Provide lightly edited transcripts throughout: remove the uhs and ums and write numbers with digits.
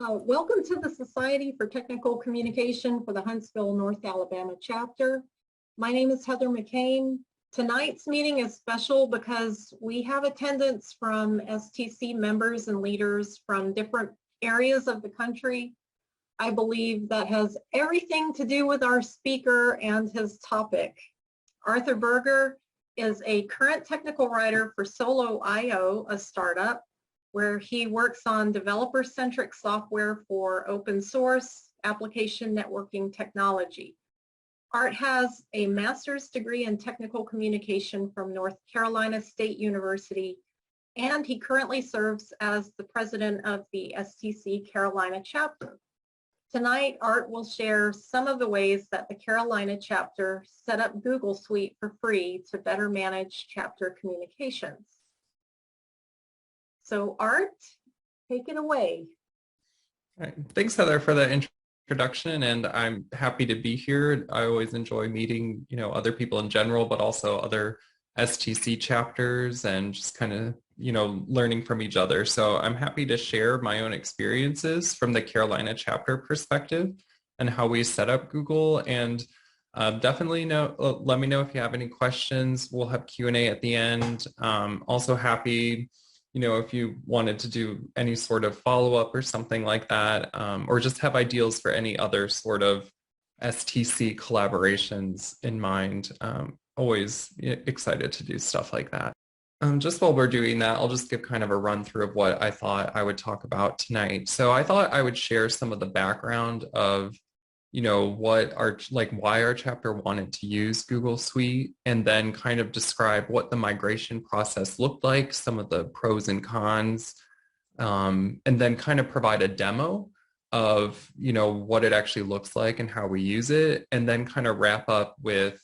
Welcome to the Society for Technical Communication for the Huntsville, North Alabama chapter. My name is Heather McCain. Tonight's meeting is special because we have attendance from STC members and leaders from different areas of the country. I believe that has everything to do with our speaker and his topic. Arthur Berger is a current technical writer for Solo.io, a startup, where he works on developer-centric software for open source application networking technology. Art has a master's degree in technical communication from North Carolina State University, and he currently serves as the president of the STC Carolina chapter. Tonight, Art will share some of the ways that the Carolina chapter set up Google Suite for free to better manage chapter communications. So Art, take it away. All right. Thanks, Heather, for the introduction, and I'm happy to be here. I always enjoy meeting, other people in general, but also other STC chapters and just kind of, learning from each other. So I'm happy to share my own experiences from the Carolina chapter perspective and how we set up Google. And definitely let me know if you have any questions. We'll have Q&A at the end. Also happy, if you wanted to do any sort of follow-up or something like that, or just have ideas for any other sort of STC collaborations in mind. Always excited to do stuff like that. Just while we're doing that, I'll just give kind of a run through of what I thought I would talk about tonight. So I thought I would share some of the background of why our chapter wanted to use Google Suite, and then kind of describe what the migration process looked like, some of the pros and cons, and then kind of provide a demo of, what it actually looks like and how we use it, and then kind of wrap up with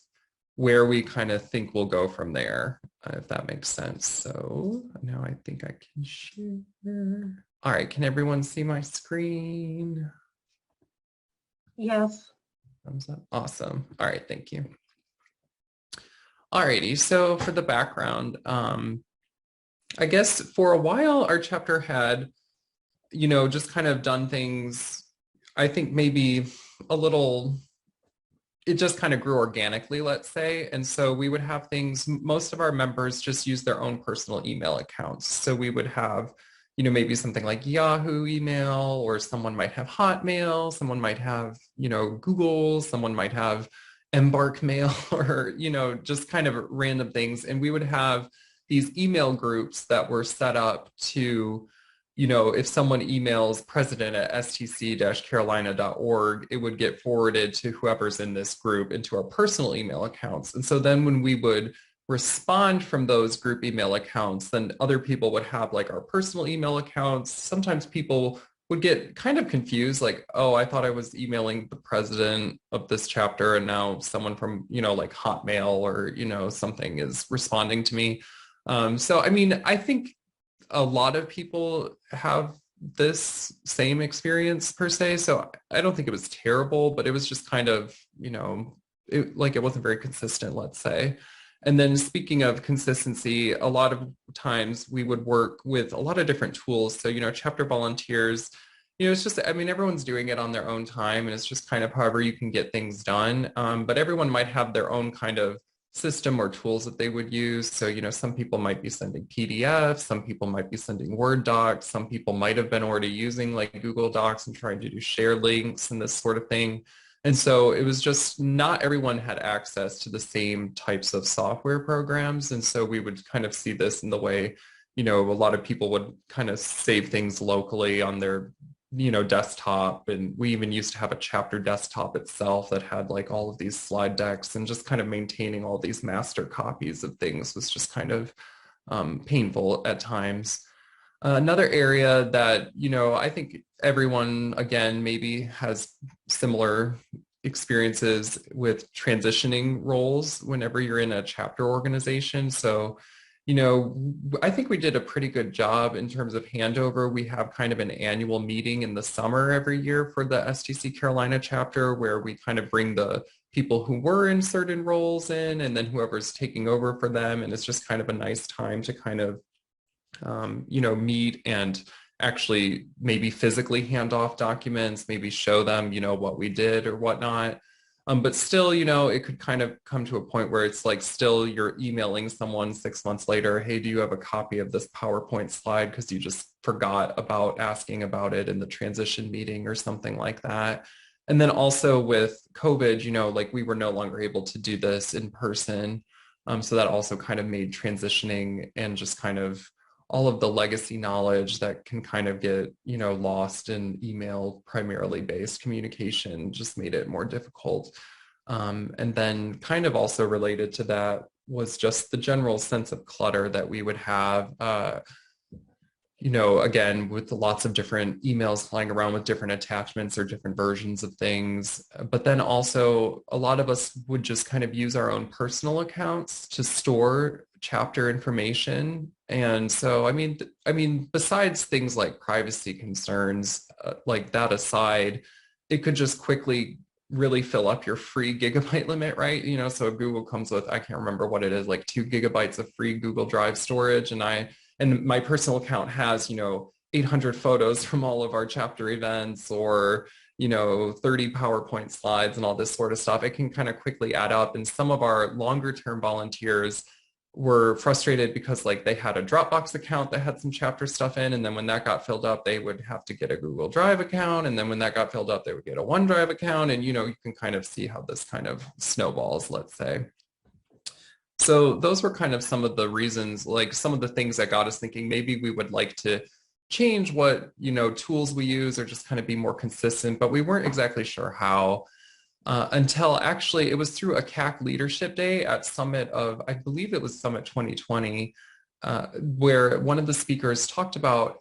where we kind of think we'll go from there, if that makes sense. So now I think I can share. All right, can everyone see my screen? Yes. Thumbs up. Awesome. All right, thank you. All righty, so for the background, I guess for a while our chapter had, just kind of done things, I think maybe a little, it just kind of grew organically, let's say. And so we would have things, most of our members just use their own personal email accounts. So we would have, maybe something like Yahoo email, or someone might have Hotmail, someone might have, Google, someone might have Embark Mail, or, just kind of random things. And we would have these email groups that were set up to, if someone emails president@stc-carolina.org, it would get forwarded to whoever's in this group into our personal email accounts. And so then when we would respond from those group email accounts, then other people would have like our personal email accounts. Sometimes people would get kind of confused, like, oh, I thought I was emailing the president of this chapter, and now someone from, like Hotmail or, something is responding to me. So, I mean, I think a lot of people have this same experience per se. So I don't think it was terrible, but it was just kind of, it wasn't very consistent, let's say. And then speaking of consistency, a lot of times we would work with a lot of different tools. So, chapter volunteers, it's just, I mean, everyone's doing it on their own time, and it's just kind of however you can get things done. But everyone might have their own kind of system or tools that they would use. So, some people might be sending PDFs, some people might be sending Word docs, some people might have been already using like Google Docs and trying to do share links and this sort of thing. And so it was just not everyone had access to the same types of software programs. And so we would kind of see this in the way, a lot of people would kind of save things locally on their desktop. And we even used to have a chapter desktop itself that had like all of these slide decks, and just kind of maintaining all these master copies of things was just kind of painful at times. Another area that, I think everyone, again, maybe has similar experiences with transitioning roles whenever you're in a chapter organization. So, I think we did a pretty good job in terms of handover. We have kind of an annual meeting in the summer every year for the STC Carolina chapter, where we kind of bring the people who were in certain roles in, and then whoever's taking over for them. And it's just kind of a nice time to kind of, meet and actually maybe physically hand off documents, maybe show them, what we did or whatnot. But still, it could kind of come to a point where it's like still you're emailing someone 6 months later, hey, do you have a copy of this PowerPoint slide? Because you just forgot about asking about it in the transition meeting or something like that. And then also with COVID, like we were no longer able to do this in person. So that also kind of made transitioning and just kind of all of the legacy knowledge that can kind of get, lost in email primarily based communication just made it more difficult. And then kind of also related to that was just the general sense of clutter that we would have, again, with lots of different emails flying around with different attachments or different versions of things. But then also a lot of us would just kind of use our own personal accounts to store chapter information. And so, I mean, besides things like privacy concerns, like that aside, it could just quickly really fill up your free gigabyte limit, right? So Google comes with, I can't remember what it is, like 2 gigabytes of free Google Drive storage. And my personal account has, 800 photos from all of our chapter events or, 30 PowerPoint slides and all this sort of stuff. It can kind of quickly add up. And some of our longer term volunteers were frustrated because like they had a Dropbox account that had some chapter stuff in. And then when that got filled up, they would have to get a Google Drive account. And then when that got filled up, they would get a OneDrive account. And, you can kind of see how this kind of snowballs, let's say. So those were kind of some of the reasons, like some of the things that got us thinking maybe we would like to change what, tools we use or just kind of be more consistent, but we weren't exactly sure how. Until actually it was through a CAC leadership day at Summit of, I believe it was Summit 2020, where one of the speakers talked about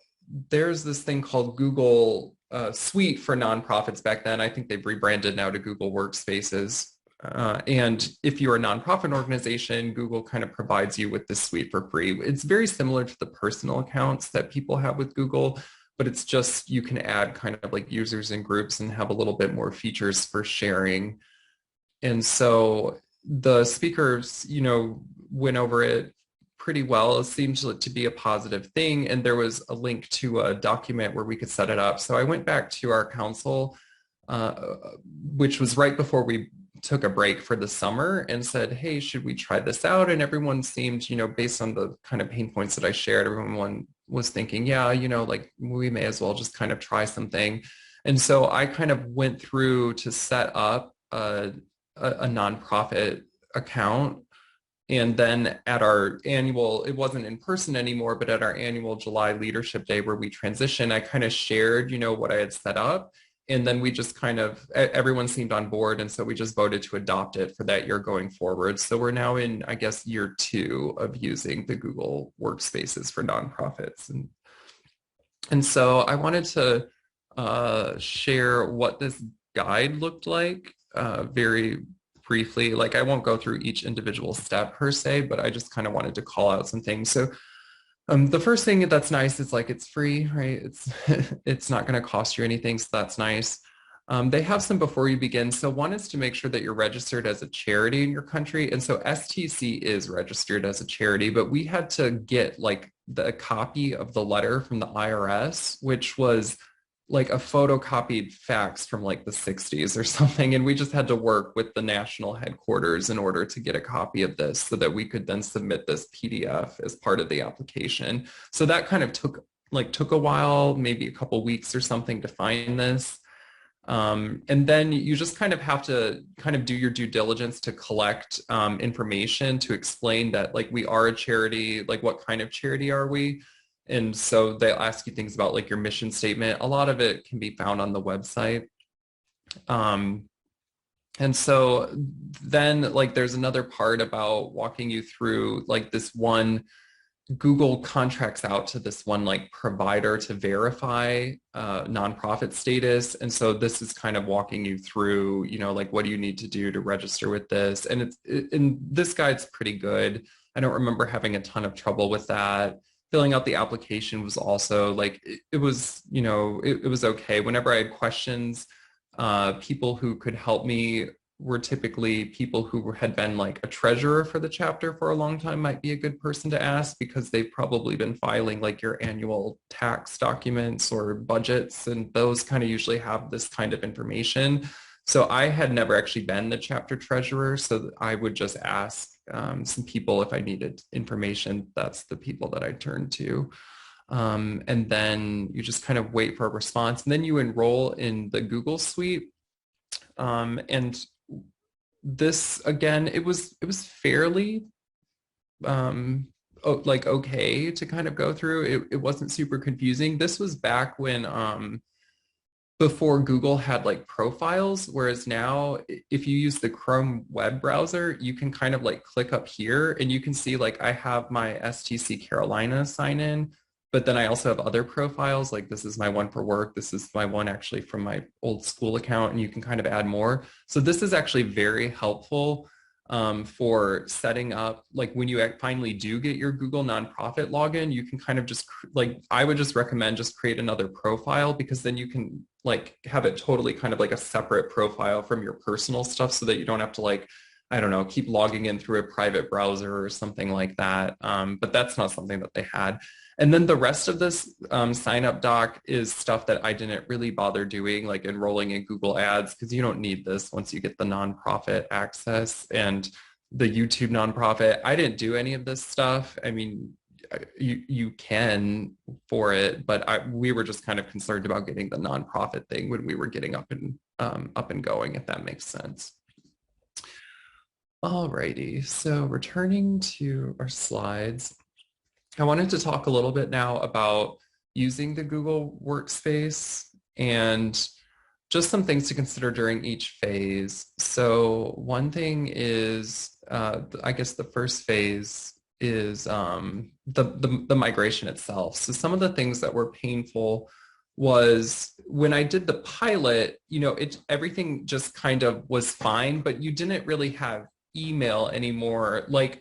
there's this thing called Google Suite for nonprofits back then. I think they've rebranded now to Google Workspaces. And if you're a nonprofit organization, Google kind of provides you with this suite for free. It's very similar to the personal accounts that people have with Google, but it's just you can add kind of like users and groups and have a little bit more features for sharing. And so the speakers, went over it pretty well. It seemed to be a positive thing. And there was a link to a document where we could set it up. So I went back to our council, which was right before we took a break for the summer and said, hey, should we try this out? And everyone seemed, based on the kind of pain points that I shared, everyone was thinking, yeah, like we may as well just kind of try something. And so I kind of went through to set up a nonprofit account. And then at our annual, it wasn't in person anymore, but at our annual July leadership day where we transitioned, I kind of shared, what I had set up. And then we just kind of, everyone seemed on board. And so we just voted to adopt it for that year going forward. So we're now in, I guess, year 2 of using the Google Workspaces for nonprofits. And so I wanted to share what this guide looked like very briefly. Like I won't go through each individual step per se, but I just kind of wanted to call out some things. So the first thing that's nice is like it's free, right? It's not going to cost you anything, so that's nice. They have some before you begin. So one is to make sure that you're registered as a charity in your country. And so STC is registered as a charity, but we had to get like the copy of the letter from the IRS, which was like a photocopied fax from like the 60s or something. And we just had to work with the national headquarters in order to get a copy of this so that we could then submit this PDF as part of the application. So that kind of took a while, maybe a couple weeks or something to find this. And then you just kind of have to kind of do your due diligence to collect information to explain that like we are a charity, like what kind of charity are we? And so they'll ask you things about like your mission statement. A lot of it can be found on the website. And so then like there's another part about walking you through like this one, Google contracts out to this one like provider to verify nonprofit status. And so this is kind of walking you through, like what do you need to do to register with this? And and this guide's pretty good. I don't remember having a ton of trouble with that. Filling out the application was also like, it was, it was okay. Whenever I had questions, people who could help me were typically people who had been like a treasurer for the chapter for a long time might be a good person to ask, because they've probably been filing like your annual tax documents or budgets, and those kind of usually have this kind of information. So I had never actually been the chapter treasurer, so I would just ask some people if I needed information. That's the people that I turned to. And then you just kind of wait for a response, and then you enroll in the Google Suite. And this, again, it was fairly like okay to kind of go through. It wasn't super confusing. This was back when before Google had like profiles, whereas now if you use the Chrome web browser, you can kind of like click up here and you can see like I have my STC Carolina sign in, but then I also have other profiles. Like this is my one for work. This is my one actually from my old school account, and you can kind of add more. So this is actually very helpful for setting up, like when you finally do get your Google nonprofit login, you can kind of just like, I would just recommend just create another profile, because then you can like have it totally kind of like a separate profile from your personal stuff, so that you don't have to like, I don't know, keep logging in through a private browser or something like that. But that's not something that they had. And then the rest of this sign up doc is stuff that I didn't really bother doing, like enrolling in Google Ads, because you don't need this once you get the nonprofit access and the YouTube nonprofit. I didn't do any of this stuff. I mean, you can for it, but we were just kind of concerned about getting the nonprofit thing when we were getting up and going, if that makes sense. Alrighty, so returning to our slides, I wanted to talk a little bit now about using the Google Workspace and just some things to consider during each phase. So one thing is, I guess the first phase is the migration itself. So some of the things that were painful was when I did the pilot, everything just kind of was fine, but you didn't really have email anymore. Like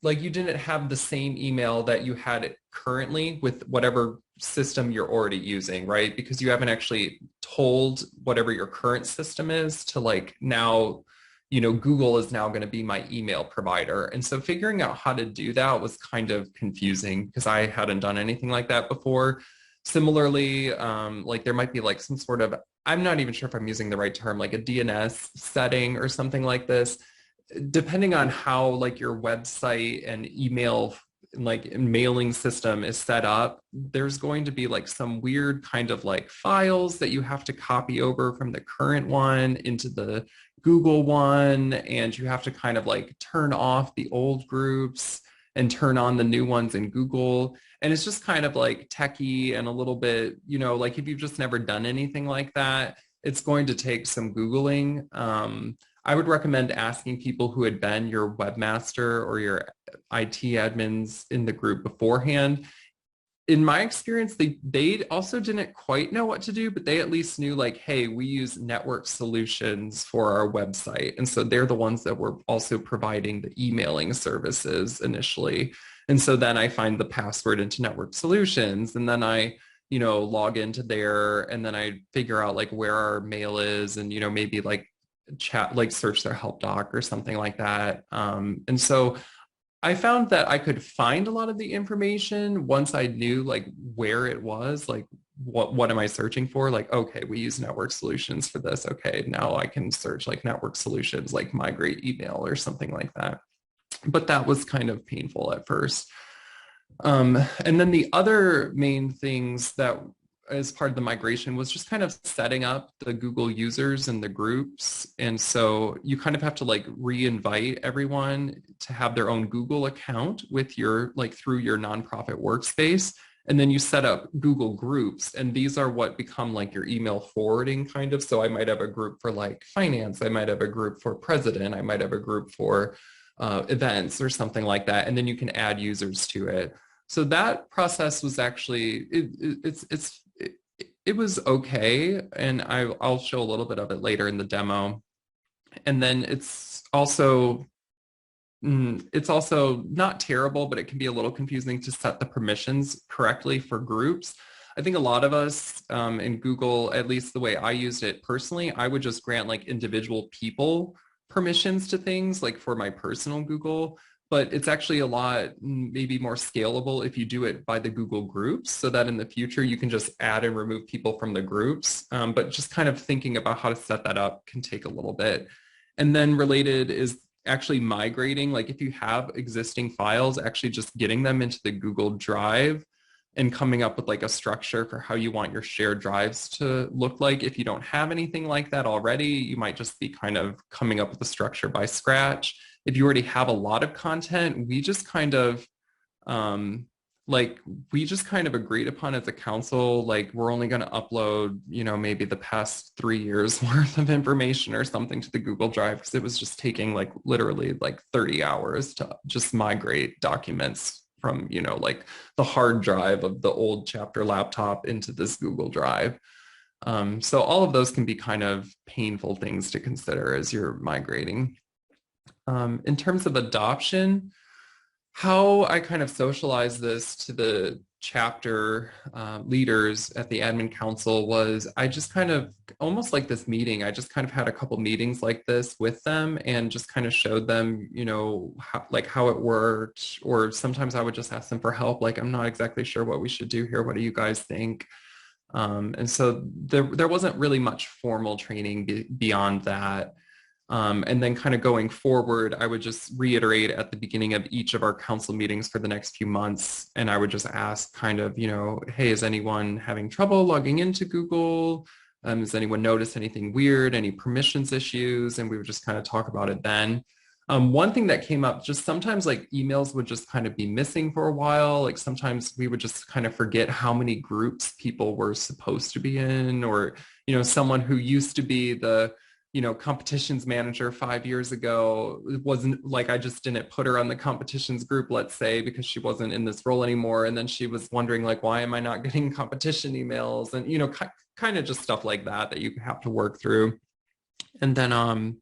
you didn't have the same email that you had currently with whatever system you're already using, right? Because you haven't actually told whatever your current system is to like now, Google is now going to be my email provider. And so figuring out how to do that was kind of confusing because I hadn't done anything like that before. Similarly, like there might be like some sort of, I'm not even sure if I'm using the right term, like a DNS setting or something like this. Depending on how like your website and email like mailing system is set up, there's going to be like some weird kind of like files that you have to copy over from the current one into the Google one, and you have to kind of like turn off the old groups and turn on the new ones in Google. And it's just kind of like techie and a little bit, like if you've just never done anything like that, it's going to take some Googling. I would recommend asking people who had been your webmaster or your IT admins in the group beforehand. In my experience, they also didn't quite know what to do, but they at least knew like, hey, we use network solutions for our website. And so they're the ones that were also providing the emailing services initially. And so then I find the password into network solutions, and then I log into there, and then I figure out like where our mail is, and maybe like chat, like search their help doc or something like that. And so I found that I could find a lot of the information once I knew like where it was, like what am I searching for? Like, okay, we use network solutions for this. Okay, now I can search like network solutions, like migrate email or something like that. But that was kind of painful at first. And then the other main things that as part of the migration was just kind of setting up the Google users and the groups. And so you kind of have to like re-invite everyone to have their own Google account with your, like through your nonprofit workspace. And then you set up Google groups, and these are what become like your email forwarding kind of. So I might have a group for like finance. I might have a group for president. I might have a group for events or something like that. And then you can add users to it. So that process was actually, it was okay. And I'll show a little bit of it later in the demo. And then it's also not terrible, but it can be a little confusing to set the permissions correctly for groups. I think a lot of us in Google, at least the way I used it personally, I would just grant like individual people permissions to things like for my personal Google, but it's actually a lot maybe more scalable if you do it by the Google groups so that in the future you can just add and remove people from the groups. But just kind of thinking about how to set that up can take a little bit. And then related is actually migrating, like if you have existing files, actually just getting them into the Google Drive and coming up with like a structure for how you want your shared drives to look like. If you don't have anything like that already, you might just be kind of coming up with a structure by scratch. If you already have a lot of content, we just kind of agreed upon as a council, like we're only going to upload, maybe the past 3 years worth of information or something to the Google Drive because it was just taking like literally like 30 hours to just migrate documents from, like the hard drive of the old chapter laptop into this Google Drive. So all of those can be kind of painful things to consider as you're migrating. In terms of adoption, how I kind of socialized this to the chapter leaders at the admin council was I just kind of almost like this meeting. I just kind of had a couple meetings like this with them and just kind of showed them, how it worked. Or sometimes I would just ask them for help. Like, I'm not exactly sure what we should do here. What do you guys think? And so there wasn't really much formal training beyond that. And then kind of going forward, I would just reiterate at the beginning of each of our council meetings for the next few months. And I would just ask kind of, hey, is anyone having trouble logging into Google? Has anyone noticed anything weird, any permissions issues? And we would just kind of talk about it then. One thing that came up, just sometimes like emails would just kind of be missing for a while. Like sometimes we would just kind of forget how many groups people were supposed to be in, or, someone who used to be the competitions manager 5 years ago, it wasn't like I just didn't put her on the competitions group, let's say, because she wasn't in this role anymore. And then she was wondering like, why am I not getting competition emails? And, kind of just stuff like that you have to work through. And then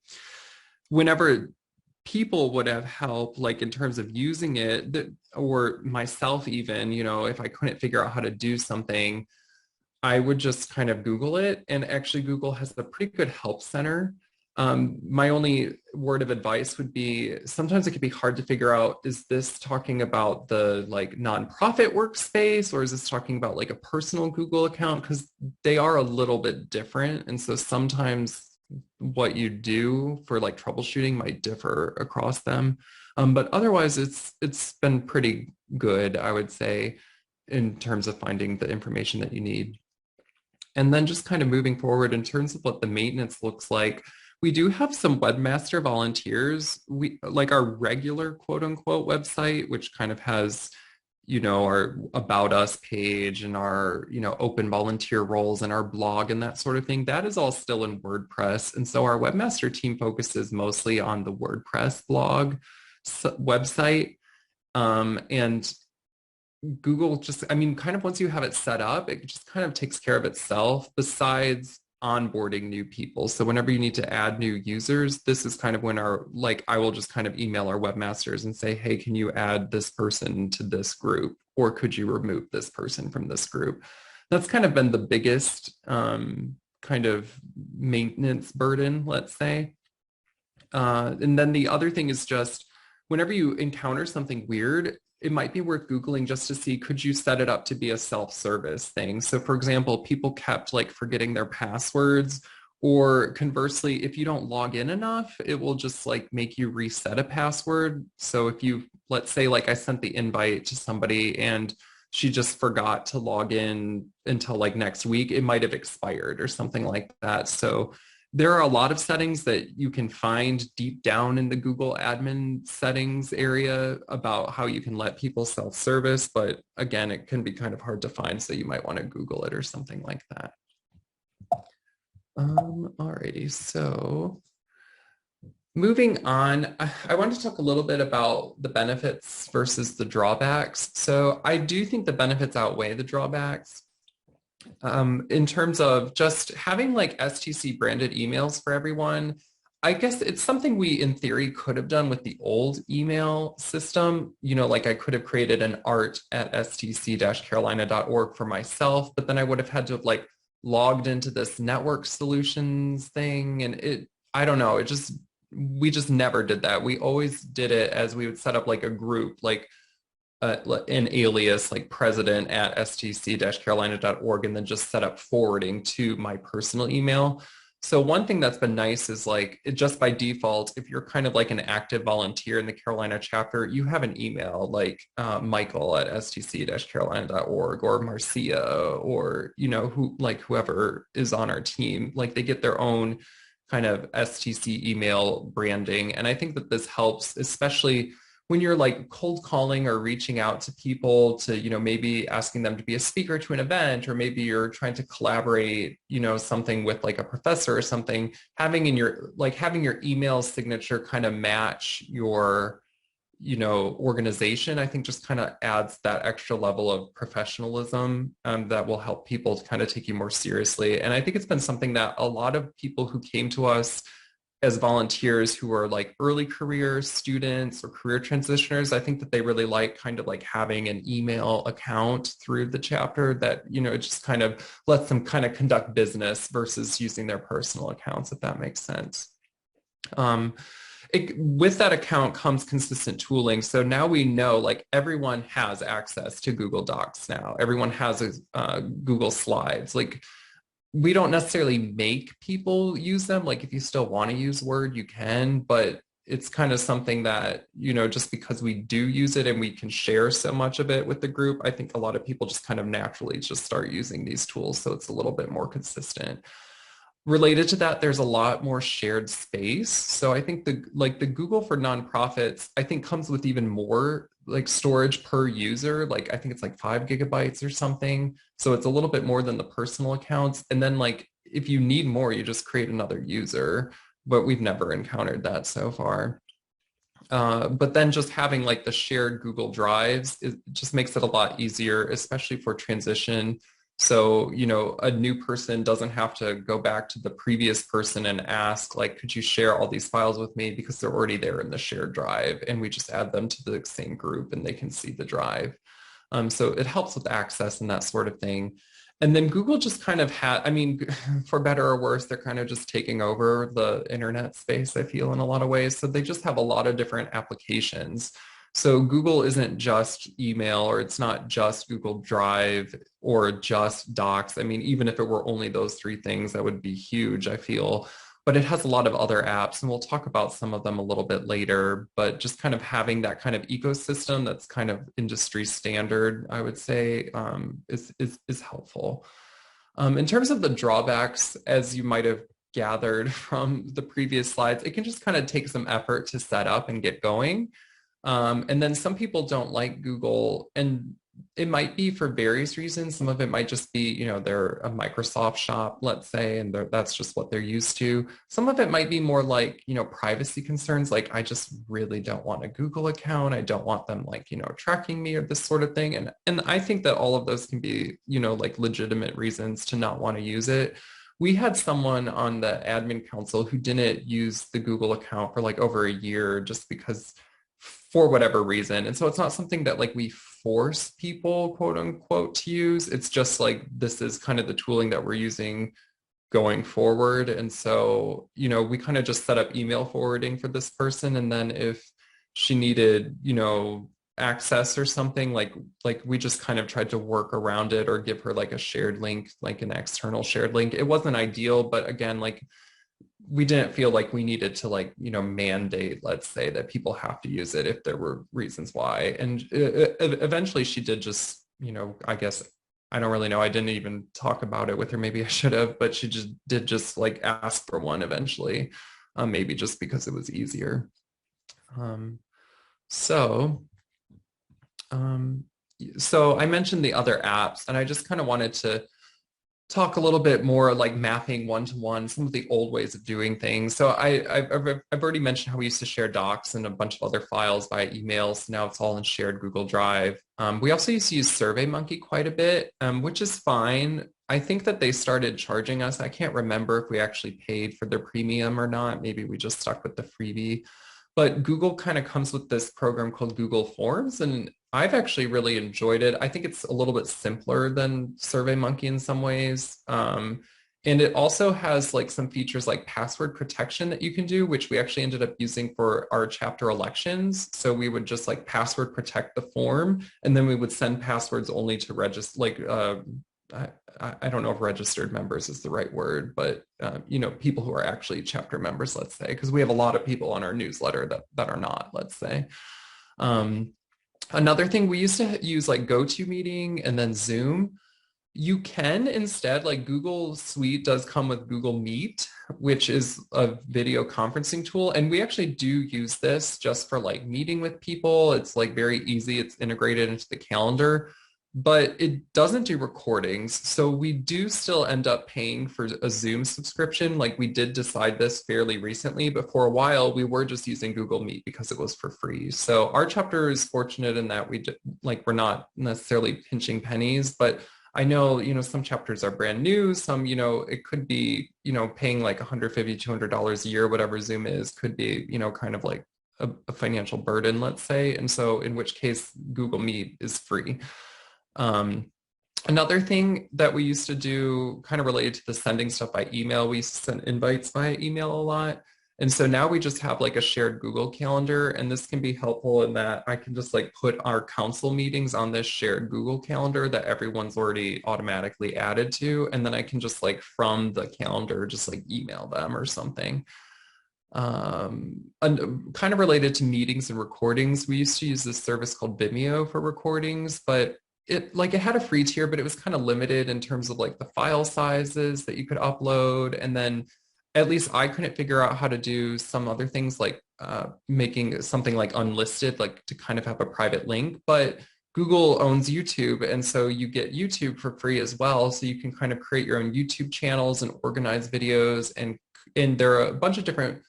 whenever people would have help, like in terms of using it, or myself even, if I couldn't figure out how to do something, I would just kind of Google it. And actually Google has a pretty good help center. My only word of advice would be sometimes it can be hard to figure out, is this talking about the like nonprofit workspace, or is this talking about like a personal Google account? Because they are a little bit different. And so sometimes what you do for like troubleshooting might differ across them. But otherwise it's been pretty good, I would say, in terms of finding the information that you need. And then just kind of moving forward in terms of what the maintenance looks like, we do have some webmaster volunteers. We like our regular quote unquote website, which kind of has, our about us page and our, open volunteer roles and our blog and that sort of thing. That is all still in WordPress. And so our webmaster team focuses mostly on the WordPress blog website. And Google just, kind of once you have it set up, it just kind of takes care of itself besides onboarding new people. So whenever you need to add new users, this is kind of when I will just kind of email our webmasters and say, hey, can you add this person to this group? Or could you remove this person from this group? That's kind of been the biggest kind of maintenance burden, let's say. And then the other thing is just whenever you encounter something weird, it might be worth Googling just to see, could you set it up to be a self-service thing? So for example, people kept like forgetting their passwords, or conversely, if you don't log in enough, it will just like make you reset a password. So if you, let's say like I sent the invite to somebody and she just forgot to log in until like next week, it might have expired or something like that. So there are a lot of settings that you can find deep down in the Google admin settings area about how you can let people self-service. But again, it can be kind of hard to find. So you might want to Google it or something like that. Alrighty, so moving on, I want to talk a little bit about the benefits versus the drawbacks. So I do think the benefits outweigh the drawbacks. In terms of just having like STC branded emails for everyone, I guess it's something we, in theory, could have done with the old email system. Like I could have created an art at stc-carolina.org for myself, but then I would have had to have like logged into this network solutions thing. And I don't know, we just never did that. We always did it as we would set up like a group, like an alias like president at stc-carolina.org, and then just set up forwarding to my personal email. So one thing that's been nice is like just by default, if you're kind of like an active volunteer in the Carolina chapter, you have an email like Michael at stc-carolina.org or Marcia or, whoever is on our team, like they get their own kind of STC email branding. And I think that this helps, especially when you're like cold calling or reaching out to people to, maybe asking them to be a speaker to an event, or maybe you're trying to collaborate, something with like a professor or something, having your email signature kind of match your, organization, I think just kind of adds that extra level of professionalism that will help people to kind of take you more seriously. And I think it's been something that a lot of people who came to us as volunteers who are like early career students or career transitioners, I think that they really like kind of like having an email account through the chapter that, it just kind of lets them kind of conduct business versus using their personal accounts, if that makes sense. With that account comes consistent tooling. So now we know like everyone has access to Google Docs now. Everyone has Google Slides. Like we don't necessarily make people use them. Like if you still want to use Word, you can, but it's kind of something that, just because we do use it and we can share so much of it with the group, I think a lot of people just kind of naturally just start using these tools. So it's a little bit more consistent. Related to that, there's a lot more shared space. So I think the Google for nonprofits, I think comes with even more like storage per user. Like I think it's like 5 gigabytes or something. So it's a little bit more than the personal accounts. And then like if you need more, you just create another user, but we've never encountered that so far. But then just having like the shared Google Drives, it just makes it a lot easier, especially for transition. So, a new person doesn't have to go back to the previous person and ask, like, could you share all these files with me? Because they're already there in the shared drive, and we just add them to the same group and they can see the drive. So it helps with access and that sort of thing. And then Google just kind of for better or worse, they're kind of just taking over the internet space, I feel, in a lot of ways. So they just have a lot of different applications. So Google isn't just email, or it's not just Google Drive or just Docs. I mean, even if it were only those 3 things, that would be huge, I feel. But it has a lot of other apps, and we'll talk about some of them a little bit later. But just kind of having that kind of ecosystem that's kind of industry standard, I would say, is helpful. In terms of the drawbacks, as you might have gathered from the previous slides, it can just kind of take some effort to set up and get going. And then some people don't like Google, and it might be for various reasons. Some of it might just be, they're a Microsoft shop, let's say, and that's just what they're used to. Some of it might be more like, privacy concerns. Like, I just really don't want a Google account. I don't want them like, tracking me or this sort of thing. And I think that all of those can be, like legitimate reasons to not want to use it. We had someone on the admin council who didn't use the Google account for like over a year just because for whatever reason. And so it's not something that like we force people, quote unquote, to use. It's just like, this is kind of the tooling that we're using going forward. And so, we kind of just set up email forwarding for this person. And then if she needed, access or something, like we just kind of tried to work around it or give her like a shared link, like an external shared link. It wasn't ideal, but again, like we didn't feel like we needed to like, mandate, let's say, that people have to use it if there were reasons why. And eventually she did just, I guess, I don't really know. I didn't even talk about it with her. Maybe I should have, but she just did just like ask for one eventually, maybe just because it was easier. So I mentioned the other apps, and I just kind of wanted to talk a little bit more like mapping one-to-one, some of the old ways of doing things. So I've already mentioned how we used to share docs and a bunch of other files via emails. Now it's all in shared Google Drive. We also used to use SurveyMonkey quite a bit, which is fine. I think that they started charging us. I can't remember if we actually paid for their premium or not. Maybe we just stuck with the freebie. But Google kind of comes with this program called Google Forms, and I've actually really enjoyed it. I think it's a little bit simpler than SurveyMonkey in some ways. And it also has like some features like password protection that you can do, which we actually ended up using for our chapter elections. So we would just like password protect the form, and then we would send passwords only to register, like I don't know if registered members is the right word, but people who are actually chapter members, let's say, because we have a lot of people on our newsletter that are not, let's say. Another thing, we used to use like GoToMeeting and then Zoom. You can instead, like Google Suite does come with Google Meet, which is a video conferencing tool. And we actually do use this just for like meeting with people. It's like very easy. It's integrated into the calendar, but it doesn't do recordings. So we do still end up paying for a Zoom subscription. Like we did decide this fairly recently, but for a while we were just using Google Meet because it was for free. So our chapter is fortunate in that we're not necessarily pinching pennies, but I know, some chapters are brand new. Some, it could be, paying like $150, $200 a year, whatever Zoom is, could be, kind of like a financial burden, let's say. And so in which case Google Meet is free. Another thing that we used to do kind of related to the sending stuff by email, we used to send invites via email a lot. And so now we just have like a shared Google Calendar, and this can be helpful in that I can just like put our council meetings on this shared Google Calendar that everyone's already automatically added to. And then I can just like from the calendar, just like email them or something. And kind of related to meetings and recordings, we used to use this service called Vimeo for recordings, but it had a free tier, but it was kind of limited in terms of like the file sizes that you could upload. And then at least I couldn't figure out how to do some other things like making something like unlisted, like to kind of have a private link. But Google owns YouTube, and so you get YouTube for free as well. So you can kind of create your own YouTube channels and organize videos, and there are a bunch of different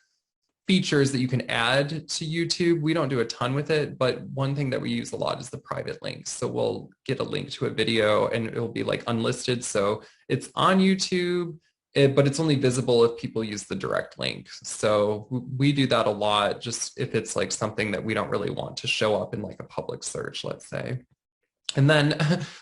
features that you can add to YouTube. We don't do a ton with it, but one thing that we use a lot is the private links. So we'll get a link to a video and it'll be like unlisted. So it's on YouTube, but it's only visible if people use the direct link. So we do that a lot, just if it's like something that we don't really want to show up in like a public search, let's say. And then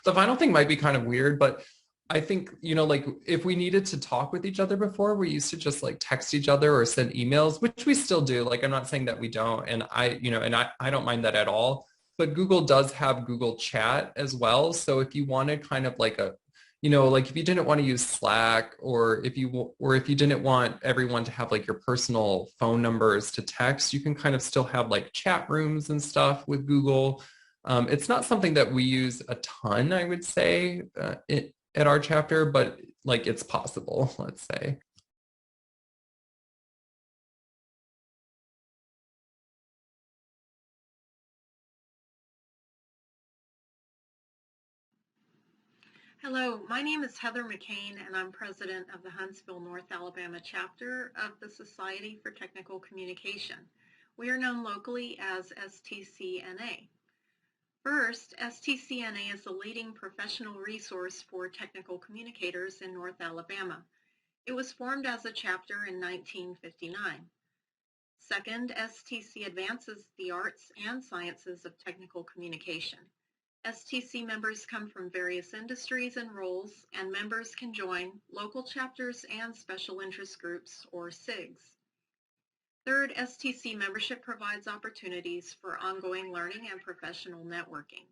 the final thing might be kind of weird, but I think, like if we needed to talk with each other before, we used to just like text each other or send emails, which we still do. Like, I'm not saying that we don't. And I don't mind that at all. But Google does have Google Chat as well. So if you wanted kind of like like if you didn't want to use Slack, or if you didn't want everyone to have like your personal phone numbers to text, you can kind of still have like chat rooms and stuff with Google. It's not something that we use a ton, I would say, at our chapter, but like it's possible, let's say. Hello, my name is Heather McCain, and I'm president of the Huntsville, North Alabama chapter of the Society for Technical Communication. We are known locally as STC-NA. First, STC-NA is the leading professional resource for technical communicators in North Alabama. It was formed as a chapter in 1959. Second, STC advances the arts and sciences of technical communication. STC members come from various industries and roles, and members can join local chapters and special interest groups, or SIGs. Third, STC membership provides opportunities for ongoing learning and professional networking.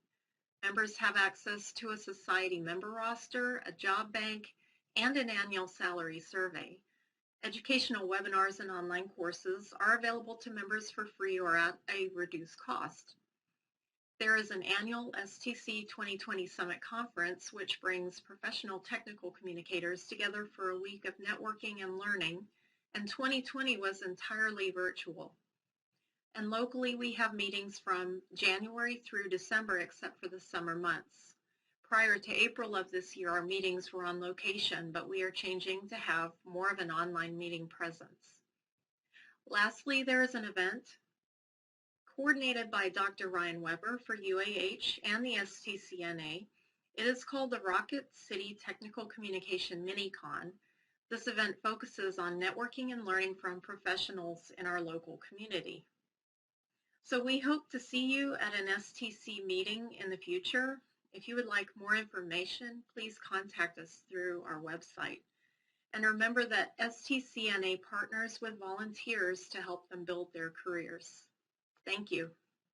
Members have access to a society member roster, a job bank, and an annual salary survey. Educational webinars and online courses are available to members for free or at a reduced cost. There is an annual STC 2020 Summit Conference, which brings professional technical communicators together for a week of networking and learning, and 2020 was entirely virtual. And locally, we have meetings from January through December, except for the summer months. Prior to April of this year, our meetings were on location, but we are changing to have more of an online meeting presence. Lastly, there is an event coordinated by Dr. Ryan Weber for UAH and the STC-NA. It is called the Rocket City Technical Communication Mini-Con. This event focuses on networking and learning from professionals in our local community. So we hope to see you at an STC meeting in the future. If you would like more information, please contact us through our website. And remember that STCNA partners with volunteers to help them build their careers. Thank you.